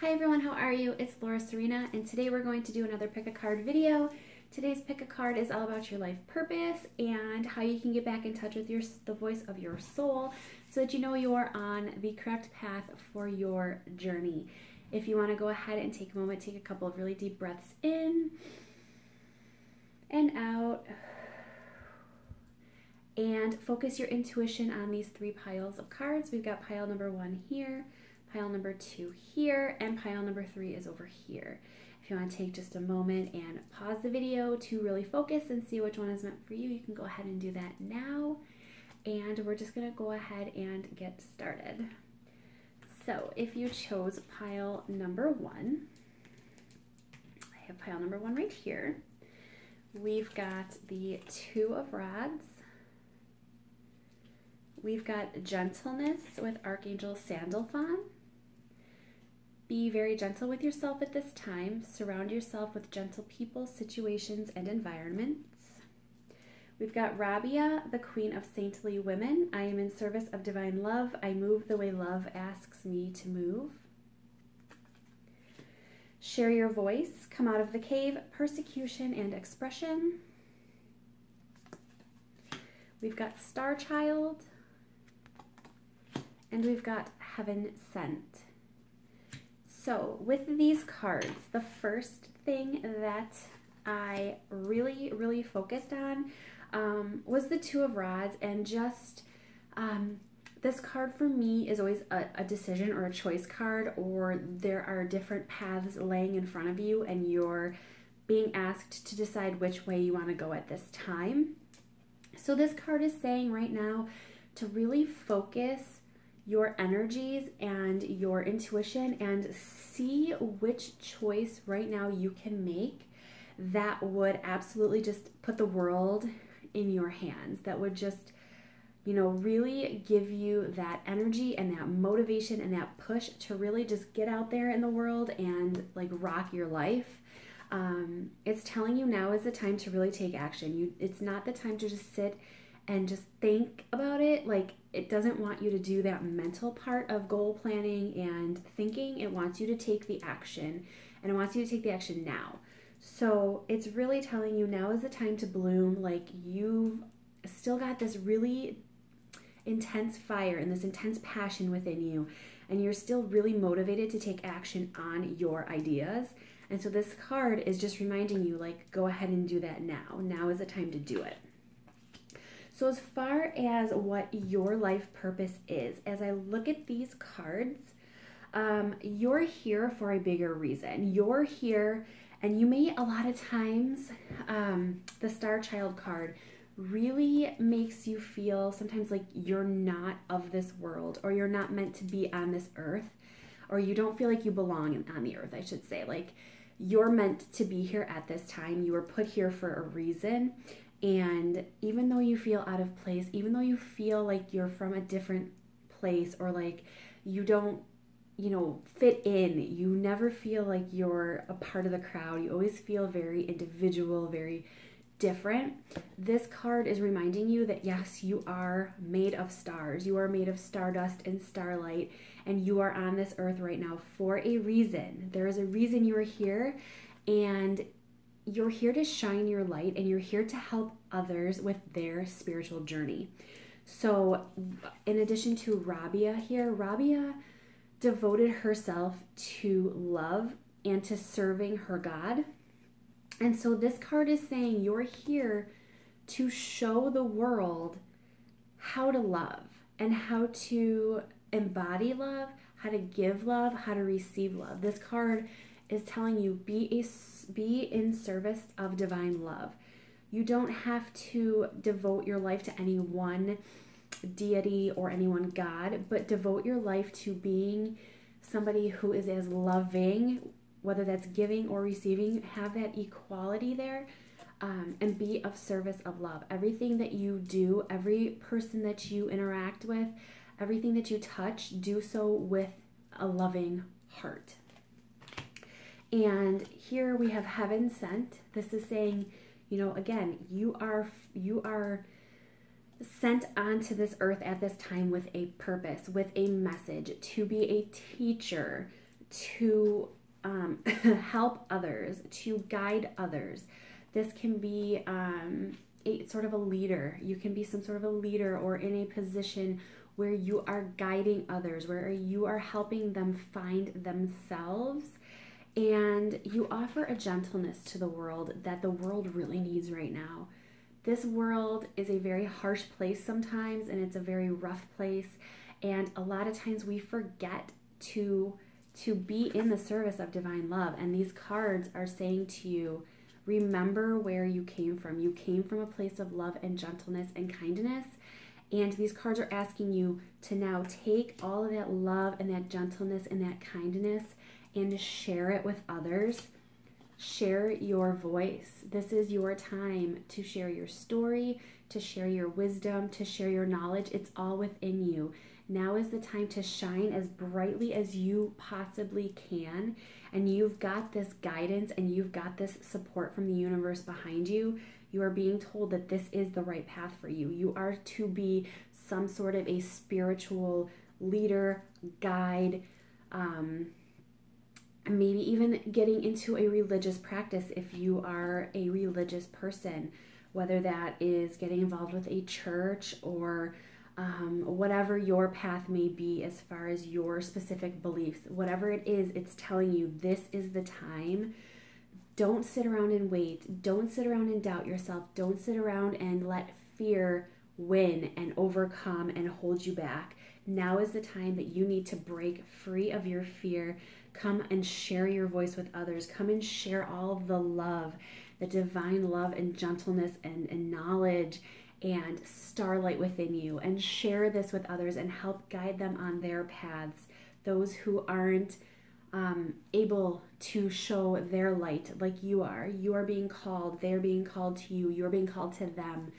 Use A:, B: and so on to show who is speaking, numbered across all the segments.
A: Hi everyone, how are you? It's Sirena, and today we're going to do another pick a card video. Today's pick a card is all about your life purpose and how you can get back in touch with the voice of your soul so that you know you are on the correct path for your journey. If you want to go ahead and take a moment, take a couple of really deep breaths in and out, and focus your intuition on these three piles of cards. We've got pile number 1 here, pile number 2 here, and pile number 3 is over here. If you want to take just a moment and pause the video to really focus and see which one is meant for you, you can go ahead and do that now. And we're just going to go ahead and get started. So if you chose pile number 1, I have pile number 1 right here. We've got the 2 of Rods. We've got Gentleness with Archangel Sandalphon. Be very gentle with yourself at this time. Surround yourself with gentle people, situations, and environments. We've got Rabia, the Queen of Saintly Women. I am in service of divine love. I move the way love asks me to move. Share your voice. Come out of the cave. Persecution and expression. We've got Star Child. And we've got Heaven Sent. So with these cards, the first thing that I really focused on was the 2 of Rods, and just this card for me is always a decision or a choice card, or there are different paths laying in front of you and you're being asked to decide which way you want to go at this time. So this card is saying right now to really focus your energies and your intuition and see which choice right now you can make that would absolutely just put the world in your hands, that would just, you know, really give you that energy and that motivation and that push to really just get out there in the world and like rock your life. It's telling you now is the time to really take action. It's not the time to just sit and just think about it. Like, it doesn't want you to do that mental part of goal planning and thinking. It wants you to take the action, and it wants you to take the action now. So it's really telling you now is the time to bloom. Like, you've still got this really intense fire and this intense passion within you, and you're still really motivated to take action on your ideas. And so this card is just reminding you, like, go ahead and do that now. Now is the time to do it. So as far as what your life purpose is, as I look at these cards, you're here for a bigger reason. You're here, and you may, a lot of times, the Star Child card really makes you feel sometimes like you're not of this world, or you're not meant to be on this earth, or you don't feel like you belong on the earth, I should say. Like, you're meant to be here at this time. You were put here for a reason. And even though you feel out of place, even though you feel like you're from a different place, or like you don't, you know, fit in, you never feel like you're a part of the crowd. You always feel very individual, very different. This card is reminding you that yes, you are made of stars. You are made of stardust and starlight, and you are on this earth right now for a reason. There is a reason you are here, and you're here to shine your light, and you're here to help others with their spiritual journey. So in addition to Rabia here, Rabia devoted herself to love and to serving her God. And so this card is saying you're here to show the world how to love and how to embody love, how to give love, how to receive love. This card is telling you be in service of divine love. You don't have to devote your life to any one deity or any one God, but devote your life to being somebody who is as loving, whether that's giving or receiving. Have that equality there, and be of service of love. Everything that you do, every person that you interact with, everything that you touch, do so with a loving heart. And here we have Heaven Sent. This is saying, you know, again, you are sent onto this earth at this time with a purpose, with a message, to be a teacher, to help others, to guide others. This can be sort of a leader. You can be some sort of a leader or in a position where you are guiding others, where you are helping them find themselves, and you offer a gentleness to the world that the world really needs right now. This world is a very harsh place sometimes, and it's a very rough place, and a lot of times we forget to be in the service of divine love. And these cards are saying to you, remember where you came from. You came from a place of love and gentleness and kindness. And these cards are asking you to now take all of that love and that gentleness and that kindness and share it with others. Share your voice. This is your time to share your story, to share your wisdom, to share your knowledge. It's all within you. Now is the time to shine as brightly as you possibly can. And you've got this guidance and you've got this support from the universe behind you. You are being told that this is the right path for you. You are to be some sort of a spiritual leader, guide, maybe even getting into a religious practice if you are a religious person, whether that is getting involved with a church or whatever your path may be as far as your specific beliefs. Whatever it is, it's telling you this is the time. Don't sit around and wait. Don't sit around and doubt yourself. Don't sit around and let fear win and overcome and hold you back. Now is the time that you need to break free of your fear. Come and share your voice with others. Come and share all of the love, the divine love and gentleness and knowledge and starlight within you, and share this with others and help guide them on their paths. Those who aren't able to show their light like you are being called, they're being called to you, you're being called to them,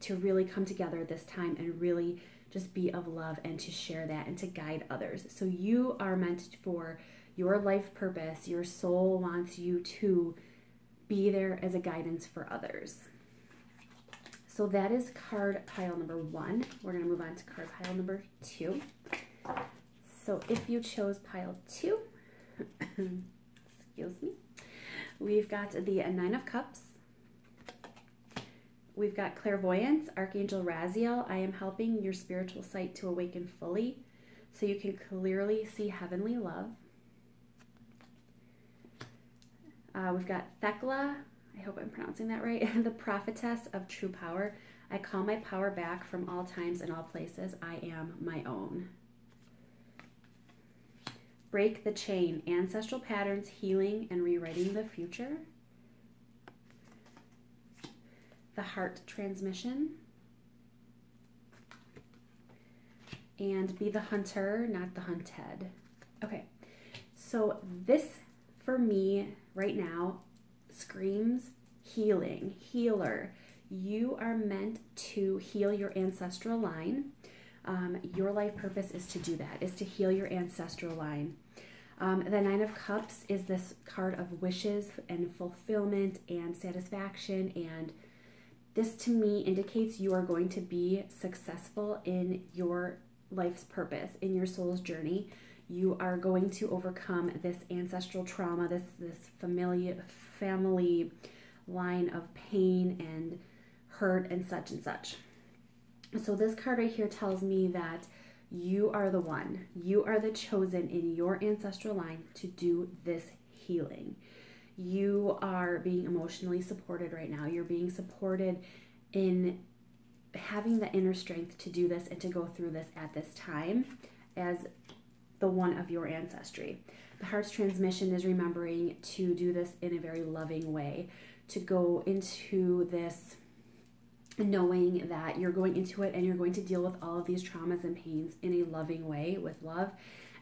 A: to really come together this time and really just be of love and to share that and to guide others. So you are meant for your life purpose. Your soul wants you to be there as a guidance for others. So that is card pile number 1. We're going to move on to card pile number 2. So if you chose pile 2, excuse me, we've got the 9 of Cups. We've got Clairvoyance, Archangel Raziel. I am helping your spiritual sight to awaken fully so you can clearly see heavenly love. We've got Thekla. I hope I'm pronouncing that right. The prophetess of true power. I call my power back from all times and all places. I am my own. Break the chain. Ancestral patterns, healing, and rewriting the future. The heart transmission. And be the hunter, not the hunted. Okay, so this for me right now screams healing, healer. You are meant to heal your ancestral line. Your life purpose is to do that, is to heal your ancestral line. The 9 of Cups is this card of wishes and fulfillment and satisfaction, and this to me indicates you are going to be successful in your life's purpose, in your soul's journey. You are going to overcome this ancestral trauma, this family line of pain and hurt and such and such. So this card right here tells me that you are the one. You are the chosen in your ancestral line to do this healing. You are being emotionally supported right now. You're being supported in having the inner strength to do this and to go through this at this time as the one of your ancestry. The heart's transmission is remembering to do this in a very loving way, to go into this knowing that you're going into it and you're going to deal with all of these traumas and pains in a loving way with love,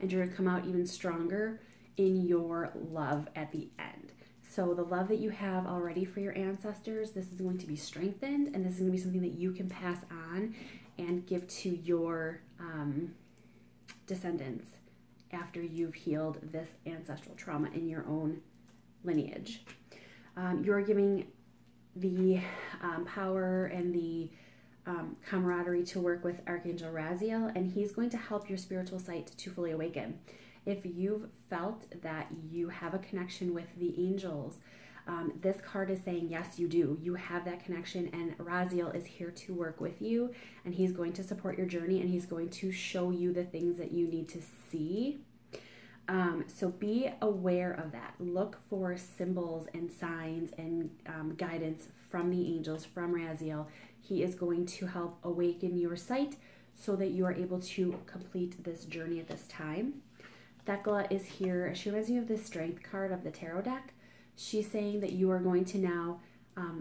A: and you're going to come out even stronger in your love at the end. So the love that you have already for your ancestors, this is going to be strengthened, and this is going to be something that you can pass on and give to your descendants after you've healed this ancestral trauma in your own lineage. You're giving the power and the camaraderie to work with Archangel Raziel, and he's going to help your spiritual sight to fully awaken. If you've felt that you have a connection with the angels, this card is saying, yes, you do. You have that connection, and Raziel is here to work with you, and he's going to support your journey, and he's going to show you the things that you need to see. So be aware of that. Look for symbols and signs and guidance from the angels, from Raziel. He is going to help awaken your sight so that you are able to complete this journey at this time. Thekla is here. She reminds me of the Strength card of the tarot deck. She's saying that you are going to now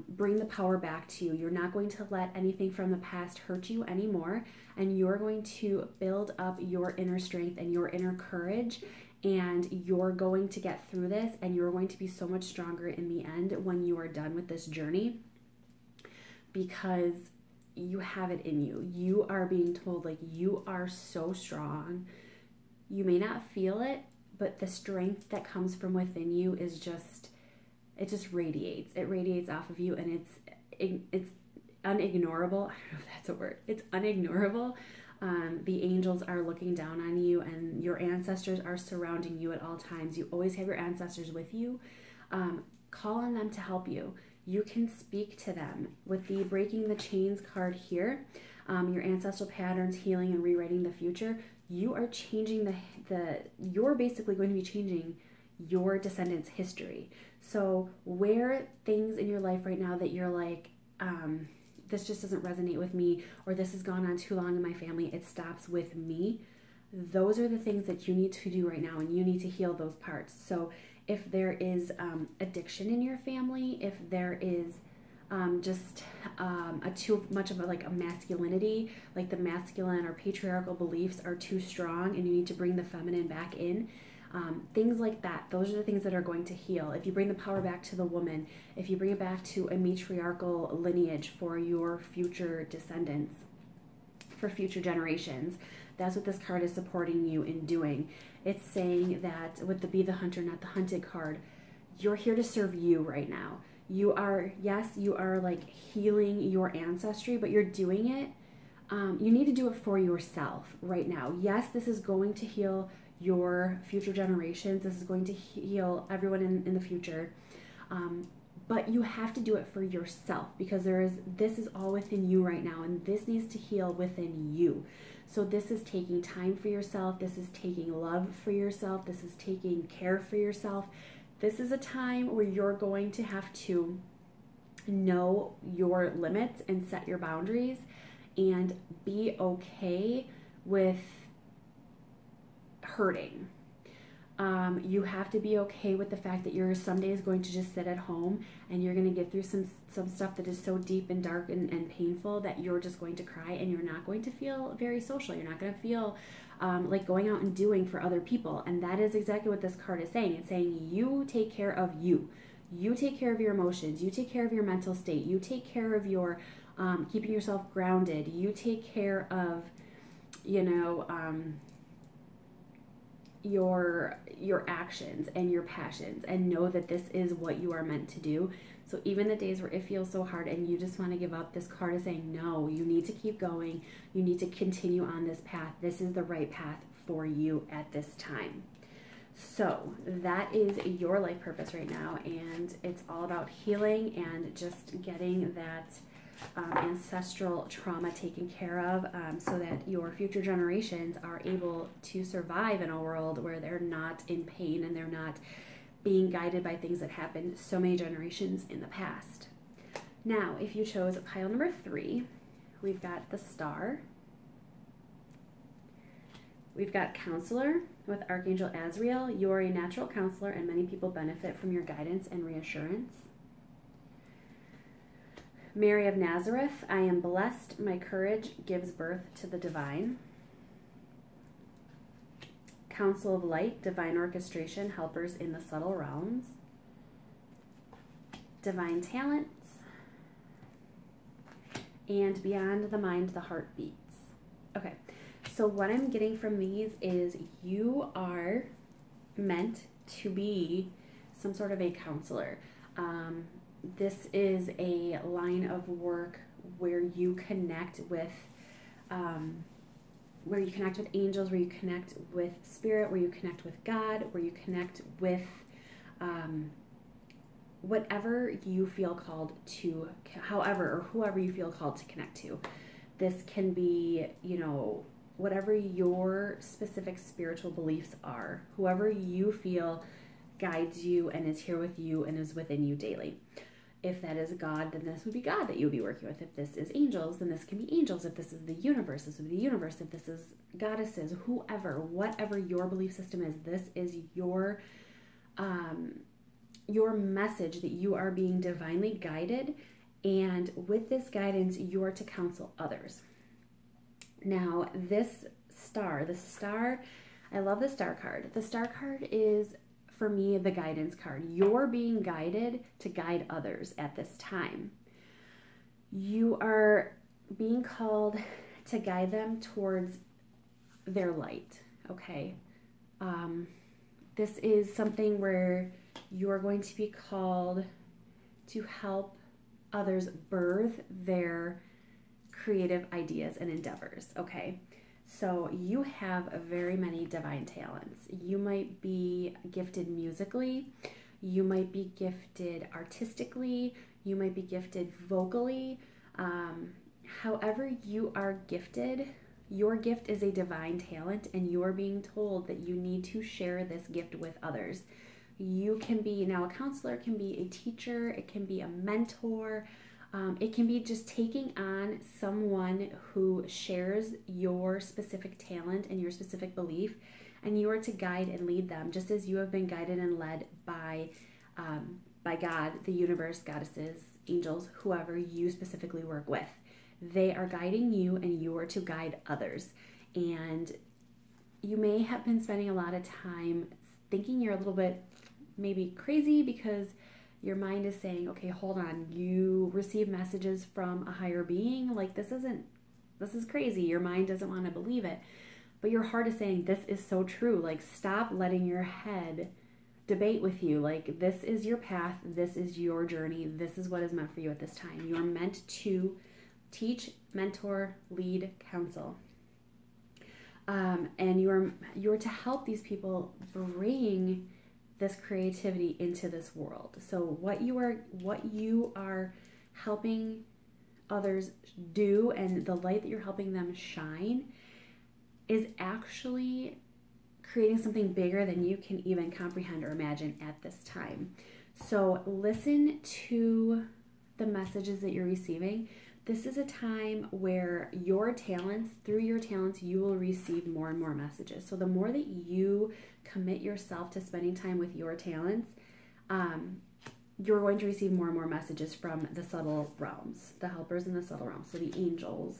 A: bring the power back to you. You're not going to let anything from the past hurt you anymore, and you're going to build up your inner strength and your inner courage, and you're going to get through this, and you're going to be so much stronger in the end when you are done with this journey, because you have it in you. You are being told, like, you are so strong. You may not feel it, but the strength that comes from within you is just, it just radiates. It radiates off of you, and it's unignorable. I don't know if that's a word. It's unignorable. The angels are looking down on you, and your ancestors are surrounding you at all times. You always have your ancestors with you. Call on them to help you. You can speak to them. With the Breaking the Chains card here, your ancestral patterns, healing, and rewriting the future, you are changing you're basically going to be changing your descendants' history. So where things in your life right now that you're like, this just doesn't resonate with me, or this has gone on too long in my family, it stops with me, those are the things that you need to do right now, and you need to heal those parts. So if there is addiction in your family, if there is just too much of a masculinity, like the masculine or patriarchal beliefs are too strong and you need to bring the feminine back in, things like that, those are the things that are going to heal. If you bring the power back to the woman, if you bring it back to a matriarchal lineage for your future descendants, for future generations, that's what this card is supporting you in doing. It's saying that with the Be the Hunter, Not the Hunted card, you're here to serve you right now. You are, yes, you are like healing your ancestry, but you're doing it. You need to do it for yourself right now. Yes, this is going to heal your future generations. This is going to heal everyone in the future. But you have to do it for yourself, because this is all within you right now, and this needs to heal within you. So this is taking time for yourself. This is taking love for yourself. This is taking care for yourself. This is a time where you're going to have to know your limits and set your boundaries and be okay with hurting. You have to be okay with the fact that you're some days going to just sit at home and you're going to get through some stuff that is so deep and dark and painful that you're just going to cry, and you're not going to feel very social. You're not going to feel like going out and doing for other people. And that is exactly what this card is saying. It's saying you take care of you. You take care of your emotions. You take care of your mental state. You take care of your keeping yourself grounded. You take care of, your actions and your passions, and know that this is what you are meant to do. So even the days where it feels so hard and you just want to give up, this card is saying, no, you need to keep going. You need to continue on this path. This is the right path for you at this time. So that is your life purpose right now, and it's all about healing and just getting that ancestral trauma taken care of, so that your future generations are able to survive in a world where they're not in pain and they're not being guided by things that happened so many generations in the past. Now, if you chose pile number 3, we've got the Star. We've got Counselor with Archangel Azrael. You are a natural counselor, and many people benefit from your guidance and reassurance. Mary of Nazareth, I am blessed. My courage gives birth to the divine. Council of Light, divine orchestration, helpers in the subtle realms. Divine talents. And beyond the mind, the heart beats. Okay, so what I'm getting from these is you are meant to be some sort of a counselor. This is a line of work where you connect with where you connect with angels, where you connect with spirit, where you connect with God, where you connect with whatever you feel called to, however or whoever you feel called to connect to. This can be, whatever your specific spiritual beliefs are, whoever you feel guides you and is here with you and is within you daily. If that is God, then this would be God that you would be working with. If this is angels, then this can be angels. If this is the universe, this would be the universe. If this is goddesses, whoever, whatever your belief system is, this is your message that you are being divinely guided. And with this guidance, you are to counsel others. Now, this star, I love the star card. The star card is, for me, the guidance card. You're being guided to guide others at this time. You are being called to guide them towards their light, okay? This is something where you're going to be called to help others birth their creative ideas and endeavors, okay? So you have very many divine talents. You might be gifted musically, you might be gifted artistically, you might be gifted vocally. However you are gifted, your gift is a divine talent, and you are being told that you need to share this gift with others. You can be, now a counselor can be a teacher, it can be a mentor, it can be just taking on someone who shares your specific talent and your specific belief, and you are to guide and lead them, just as you have been guided and led by God, the universe, goddesses, angels, whoever you specifically work with. They are guiding you, and you are to guide others. And you may have been spending a lot of time thinking you're a little bit maybe crazy, because your mind is saying, okay, hold on, you receive messages from a higher being, like this is crazy. Your mind doesn't want to believe it, but your heart is saying, this is so true. Like, stop letting your head debate with you. Like, this is your path, this is your journey, this is what is meant for you at this time. You are meant to teach, mentor, lead, counsel. And you're to help these people bring this creativity into this world. So what you are helping others do, and the light that you're helping them shine, is actually creating something bigger than you can even comprehend or imagine at this time. So listen to the messages that you're receiving. This is a time where through your talents, you will receive more and more messages. So the more that you commit yourself to spending time with your talents, you're going to receive more and more messages from the subtle realms, the helpers in the subtle realms, so the angels.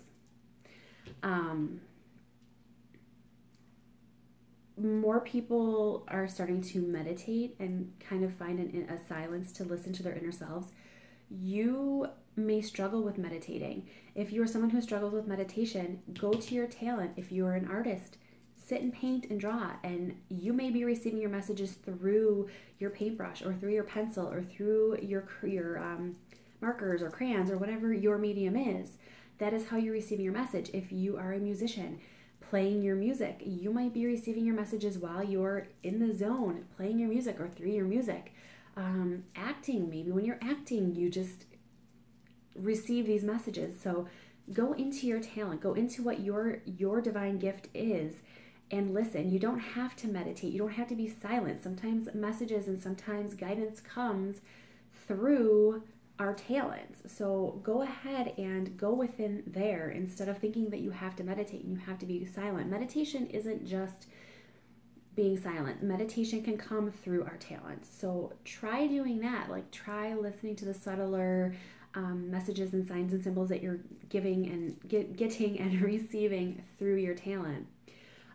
A: More people are starting to meditate and kind of find a silence to listen to their inner selves. You may struggle with meditating. If you are someone who struggles with meditation, go to your talent. If you are an artist, sit and paint and draw, and you may be receiving your messages through your paintbrush or through your pencil or through your markers or crayons or whatever your medium is. That is how you're receiving your message. If you are a musician playing your music, you might be receiving your messages while you're in the zone playing your music or through your music. Acting, maybe when you're acting, you just receive these messages. So go into your talent, go into what your divine gift is, and listen. You don't have to meditate, you don't have to be silent. Sometimes messages and sometimes guidance comes through our talents. So go ahead and go within there, instead of thinking that you have to meditate and you have to be silent. Meditation isn't just being silent. Meditation can come through our talents. So try doing that. Like, try listening to the subtler messages and signs and symbols that you're giving and getting and receiving through your talent.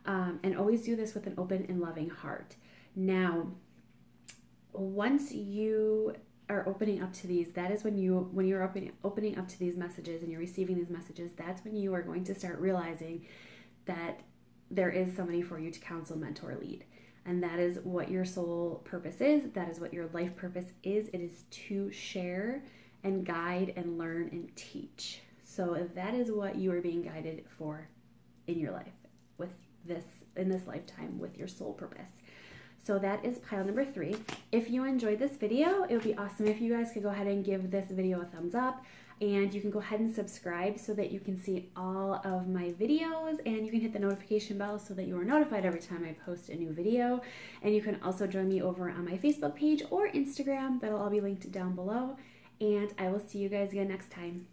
A: And always do this with an open and loving heart. Now, once you are opening up to these, that is when you're opening up to these messages and you're receiving these messages, that's when you are going to start realizing that there is somebody for you to counsel, mentor, lead. And that is what your soul purpose is. That is what your life purpose is. It is to share and guide and learn and teach. So that is what you are being guided for in your life with this in this lifetime with your soul purpose. So that is pile number 3. If you enjoyed this video, it would be awesome if you guys could go ahead and give this video a thumbs up, and you can go ahead and subscribe so that you can see all of my videos, and you can hit the notification bell so that you are notified every time I post a new video. And you can also join me over on my Facebook page or Instagram. That'll all be linked down below, and I will see you guys again next time.